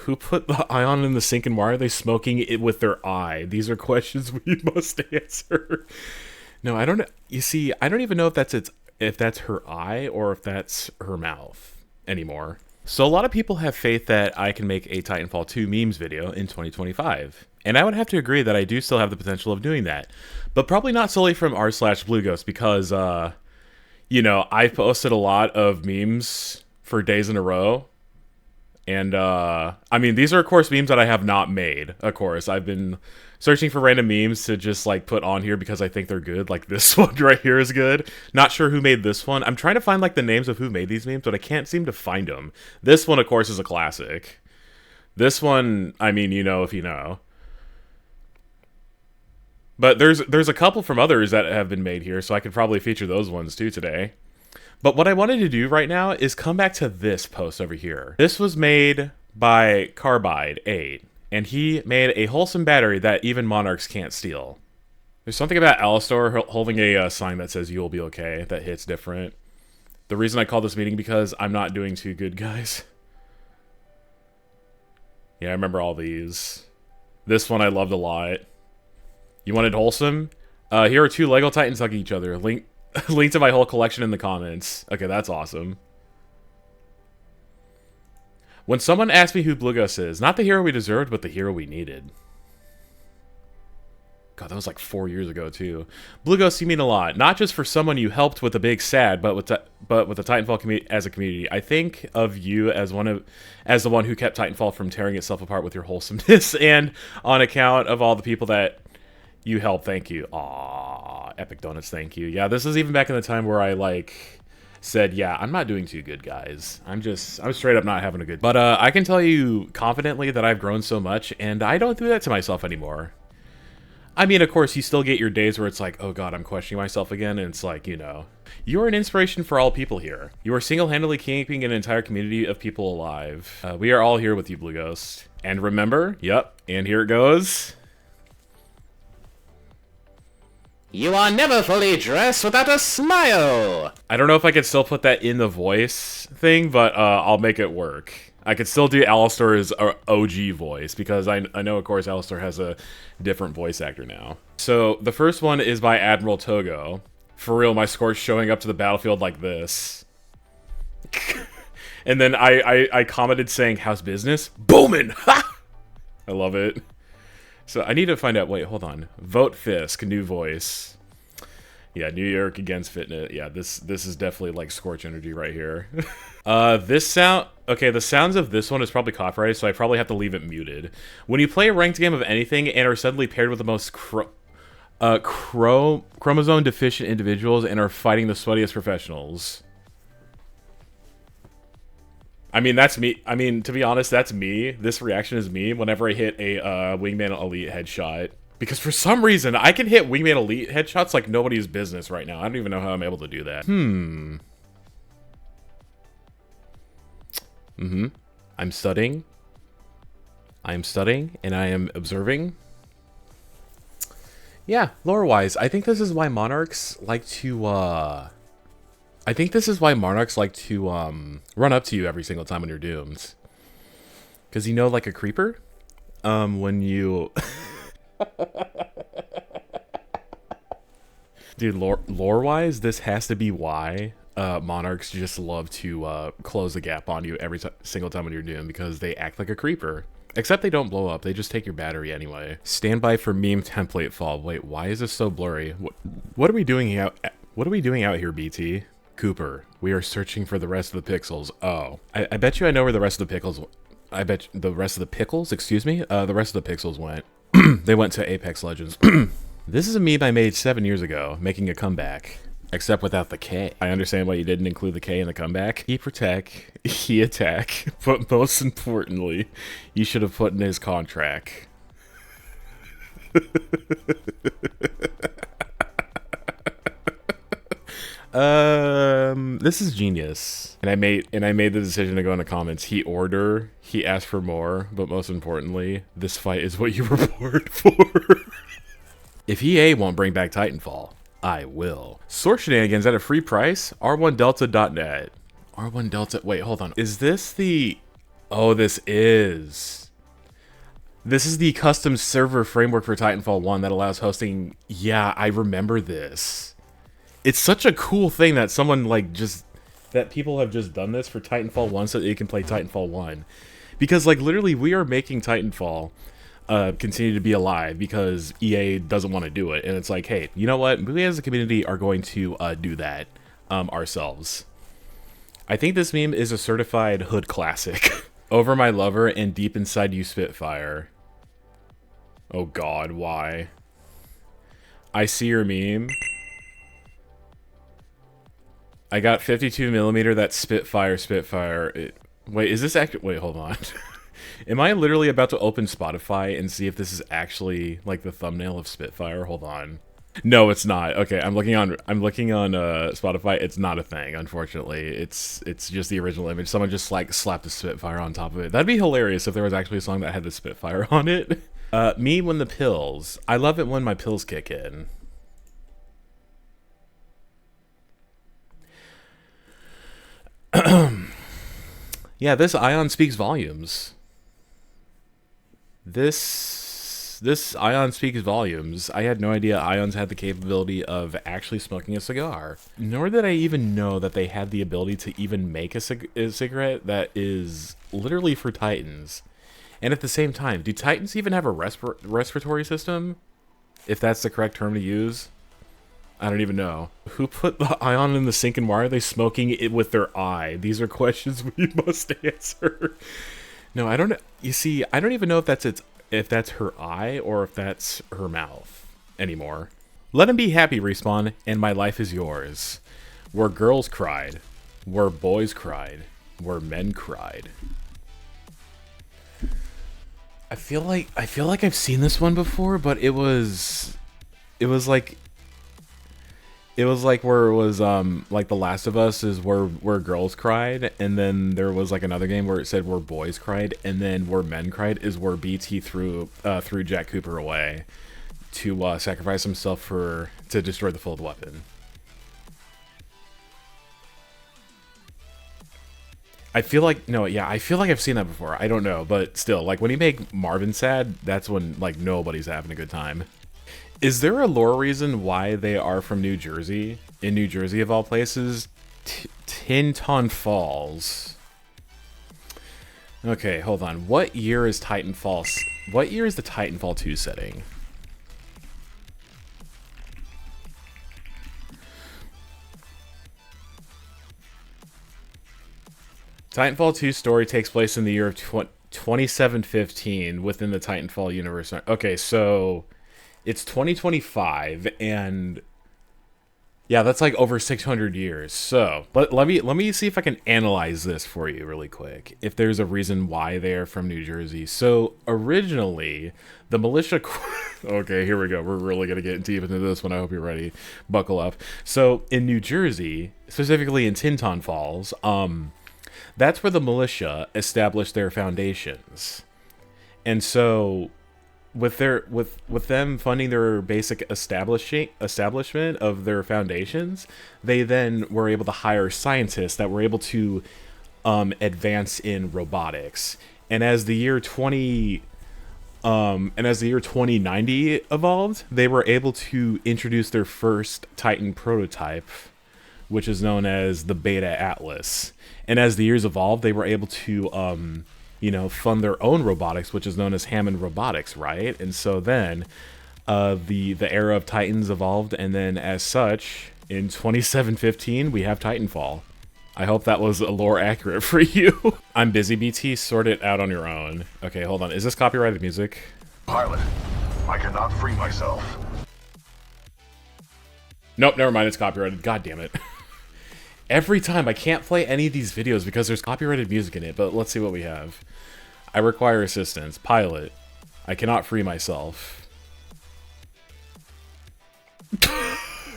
Who put the ion in the sink and why are they smoking it with their eye? These are questions we must answer. No, I don't. You see, I don't even know if that's her eye or if that's her mouth anymore. So a lot of people have faith that I can make a Titanfall 2 memes video in 2025. And I would have to agree that I do still have the potential of doing that. But probably not solely from r/BlueGhost because, you know, I've posted a lot of memes for days in a row. And, I mean, these are, of course, memes that I have not made, of course. I've been searching for random memes to just, like, put on here because I think they're good. Like, this one right here is good. Not sure who made this one. I'm trying to find, like, the names of who made these memes, but I can't seem to find them. This one, of course, is a classic. This one, I mean, you know if you know. But there's a couple from others that have been made here, so I could probably feature those ones, too, today. But what I wanted to do right now is come back to this post over here. This was made by Carbide8, and he made a wholesome battery that even monarchs can't steal. There's something about Alistar holding a sign that says "You'll be okay" that hits different. The reason I call this meeting because I'm not doing too good, guys. Yeah, I remember all these. This one I loved a lot. You wanted wholesome? Here are two Lego Titans hugging each other. Link to my whole collection in the comments. Okay, that's awesome. When someone asked me who BlueGhost is, not the hero we deserved, but the hero we needed. God, that was like 4 years ago, too. BlueGhost, you mean a lot. Not just for someone you helped with a big sad, but with the Titanfall community as a community. I think of you as the one who kept Titanfall from tearing itself apart with your wholesomeness, and on account of all the people that you helped. Thank you. Aww, Epic Donuts, thank you. Yeah, this is even back in the time where I, like, said, yeah, I'm not doing too good, guys. I'm straight up not having a good... But, I can tell you confidently that I've grown so much, and I don't do that to myself anymore. I mean, of course, you still get your days where it's like, oh god, I'm questioning myself again, and it's like, you know. You are an inspiration for all people here. You are single-handedly keeping an entire community of people alive. We are all here with you, BlueGhost. And remember, yep, and here it goes... You are never fully dressed without a smile! I don't know if I could still put that in the voice thing, but I'll make it work. I could still do Alistar's OG voice, because I know, of course, Alistar has a different voice actor now. So, the first one is by Admiral Togo. For real, my score's showing up to the battlefield like this. And then I commented saying, how's business? Boomin'! Ha! I love it. So I need to find out, wait, hold on. Vote Fisk, new voice. Yeah, New York against fitness. Yeah, this is definitely like Scorch energy right here. This sound, okay, the sounds of this one is probably copyrighted, so I probably have to leave it muted. When you play a ranked game of anything and are suddenly paired with the most chromosome deficient individuals and are fighting the sweatiest professionals. I mean, that's me. I mean, to be honest, that's me. This reaction is me whenever I hit a Wingman Elite headshot. Because for some reason, I can hit Wingman Elite headshots like nobody's business right now. I don't even know how I'm able to do that. I'm studying. And I am observing. Yeah, lore-wise, I think this is why monarchs like to, run up to you every single time when you're doomed. Because, you know, like a creeper? When you... Dude, lore-wise, this has to be why monarchs just love to close the gap on you every single time when you're doomed, because they act like a creeper. Except they don't blow up, they just take your battery anyway. Stand by for meme template fall. Wait, why is this so blurry? What are we doing out? What are we doing out here, BT? Cooper, we are searching for the rest of the pixels. Oh, I bet you I know where the rest of the pickles... I bet the rest of the pickles, excuse me? The rest of the pixels went. They went to Apex Legends. This is a meme I made 7 years ago, making a comeback. Except without the K. I understand why you didn't include the K in the comeback. He protect, he attack, but most importantly, you should have put in his contract. This is genius. And I made the decision to go in the comments. He asked for more, but most importantly, this fight is what you were born for. If EA won't bring back Titanfall, I will. Source shenanigans at a free price? R1delta.net. R1delta, wait, hold on. Is this the... Oh, this is... This is the custom server framework for Titanfall 1 that allows hosting. Yeah, I remember this. It's such a cool thing that someone like just that people have just done this for Titanfall 1 so that you can play Titanfall 1. Because like literally we are making Titanfall continue to be alive because EA doesn't want to do it. And it's like, hey, you know what? We as a community are going to do that ourselves. I think this meme is a certified hood classic. Over my lover and deep inside you Spitfire. Oh god, why? I see your meme. I got 52mm, that's Spitfire. Wait, is this actually... Wait, hold on. Am I literally about to open Spotify and see if this is actually, like, the thumbnail of Spitfire? Hold on. No, it's not. Okay, I'm looking on Spotify. It's not a thing, unfortunately. It's just the original image. Someone just, like, slapped a Spitfire on top of it. That'd be hilarious if there was actually a song that had the Spitfire on it. Me when the pills. I love it when my pills kick in. Yeah, this Ion speaks volumes. This Ion speaks volumes. I had no idea Ions had the capability of actually smoking a cigar. Nor did I even know that they had the ability to even make a cigarette that is literally for Titans. And at the same time, do Titans even have a respiratory system? If that's the correct term to use? I don't even know. Who put the Ion in the sink and why are they smoking it with their eye? These are questions we must answer. No, I don't. You see, I don't even know if that's her eye or if that's her mouth anymore. Let him be happy, Respawn, and my life is yours. Where girls cried, where boys cried, where men cried. I feel like I've seen this one before, but it was like where it was like The Last of Us is where girls cried, and then there was like another game where it said where boys cried, and then where men cried is where BT threw Jack Cooper away to sacrifice himself to destroy the fold weapon. I feel like I've seen that before. I don't know, but still, like when you make Marvin sad, that's when like nobody's having a good time. Is there a lore reason why they are from New Jersey? In New Jersey, of all places? Tinton Falls. Okay, hold on. What year is Titanfall? What year is the Titanfall 2 setting? Titanfall 2 story takes place in the year of 2715 within the Titanfall universe. Okay, so it's 2025, and yeah, that's like over 600 years. So let me see if I can analyze this for you really quick. If there's a reason why they are from New Jersey. So originally, the militia. Okay, here we go. We're really gonna get deep into this one. I hope you're ready. Buckle up. So in New Jersey, specifically in Tinton Falls, that's where the militia established their foundations, and so with them funding their basic establishment of their foundations, they then were able to hire scientists that were able to advance in robotics. And as the year 2090 evolved, they were able to introduce their first Titan prototype, which is known as the Beta Atlas. And as the years evolved, they were able to fund their own robotics, which is known as Hammond Robotics, right? And so then the era of Titans evolved, and then as such, in 2715, we have Titanfall. I hope that was a lore accurate for you. I'm busy, BT. Sort it out on your own. Okay, hold on. Is this copyrighted music? Pilot, I cannot free myself. Nope, never mind. It's copyrighted. God damn it. Every time I can't play any of these videos because there's copyrighted music in it, but let's see what we have. I require assistance. Pilot, I cannot free myself.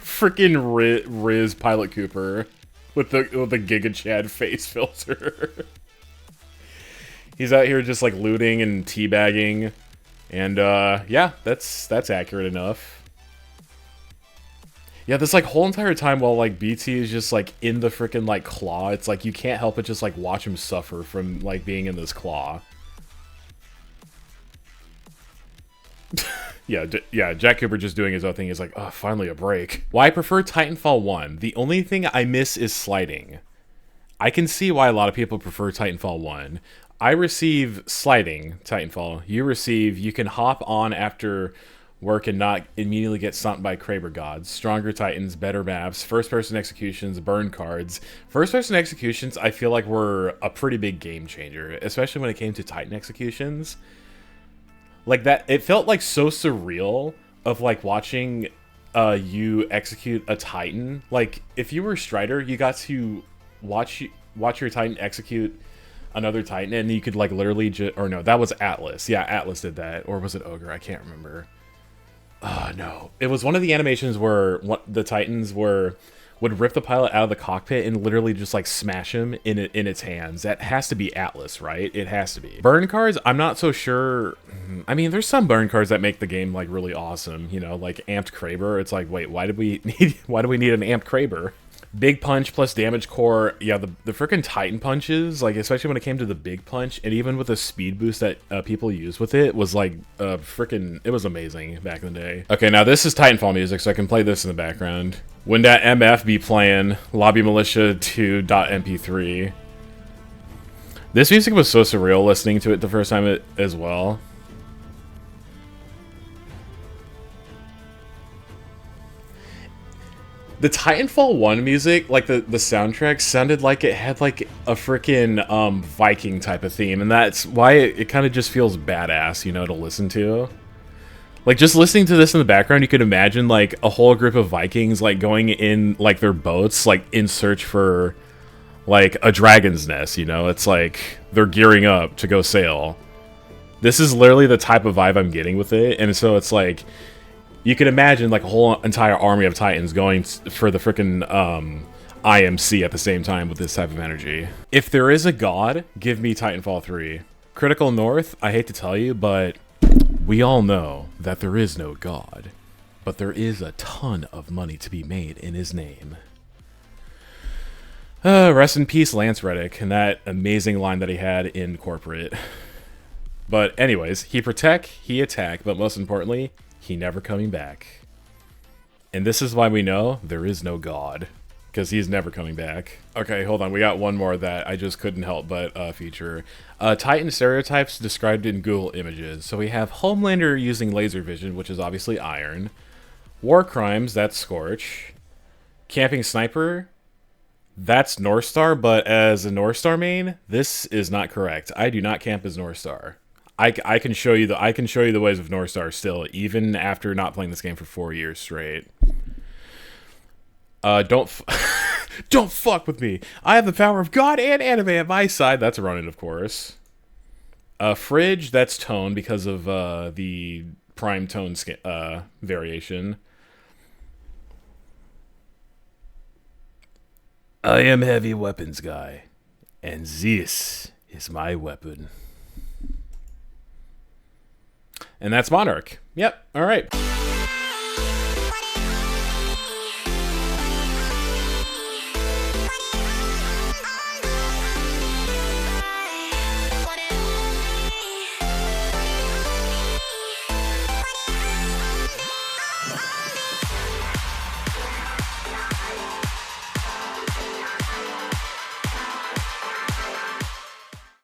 Freaking Riz Pilot Cooper with the Giga Chad face filter. He's out here just like looting and teabagging, and yeah, that's accurate enough. Yeah, this like whole entire time while like BT is just like in the freaking like claw, it's like you can't help but just like watch him suffer from like being in this claw. Yeah, Jack Cooper just doing his own thing is like, oh, finally a break. Why I prefer Titanfall 1. The only thing I miss is sliding. I can see why a lot of people prefer Titanfall 1. I receive sliding Titanfall. You can hop on after work and not immediately get stomped by Kraber gods. Stronger Titans, better maps, first-person executions, burn cards. First-person executions, I feel like were a pretty big game changer, especially when it came to Titan executions. Like that, it felt like so surreal of like watching you execute a Titan. Like if you were Strider, you got to watch your Titan execute another Titan, and you could like literally or no, that was Atlas. Yeah, Atlas did that, or was it Ogre? I can't remember. No, it was one of the animations where the Titans would rip the pilot out of the cockpit and literally just like smash him in its hands. That has to be Atlas, right? It has to be. Burn cards, I'm not so sure. I mean, there's some burn cards that make the game like really awesome. You know, like amped Kraber. It's like, wait, why do we need an amped Kraber? Big punch plus damage core. Yeah, the freaking Titan punches, like especially when it came to the big punch, and even with the speed boost that people used with it, was like freaking. It was amazing back in the day. Okay, now this is Titanfall music, so I can play this in the background. When that MF be playing Lobby Militia 2.mp3. This music was so surreal listening to it the first time as well. The Titanfall 1 music, like the soundtrack, sounded like it had like a freaking Viking type of theme, and that's why it kind of just feels badass, you know, to listen to. Like just listening to this in the background, you could imagine like a whole group of Vikings like going in like their boats, like in search for like a dragon's nest, you know? It's like they're gearing up to go sail. This is literally the type of vibe I'm getting with it, and so it's like you could imagine like a whole entire army of Titans going for the frickin' IMC at the same time with this type of energy. If there is a god, give me Titanfall 3. Critical North, I hate to tell you, but we all know that there is no god. But there is a ton of money to be made in his name. Rest in peace, Lance Reddick, and that amazing line that he had in Corporate. But anyways, he protect, he attack, but most importantly, he never coming back. And this is why we know there is no god, because he's never coming back. Okay, hold on. We got one more that I just couldn't help but feature. Titan stereotypes described in Google Images. So we have Homelander using laser vision, which is obviously Iron. War crimes, that's Scorch. Camping sniper, that's Northstar, but as a Northstar main, this is not correct. I do not camp as Northstar. I can show you the ways of Northstar still, even after not playing this game for 4 years straight. Don't fuck with me. I have the power of God and anime at my side. That's Ronin, of course. Fridge, that's Tone because of the prime tone variation. I am heavy weapons guy, and this is my weapon. And that's Monarch. Yep, alright.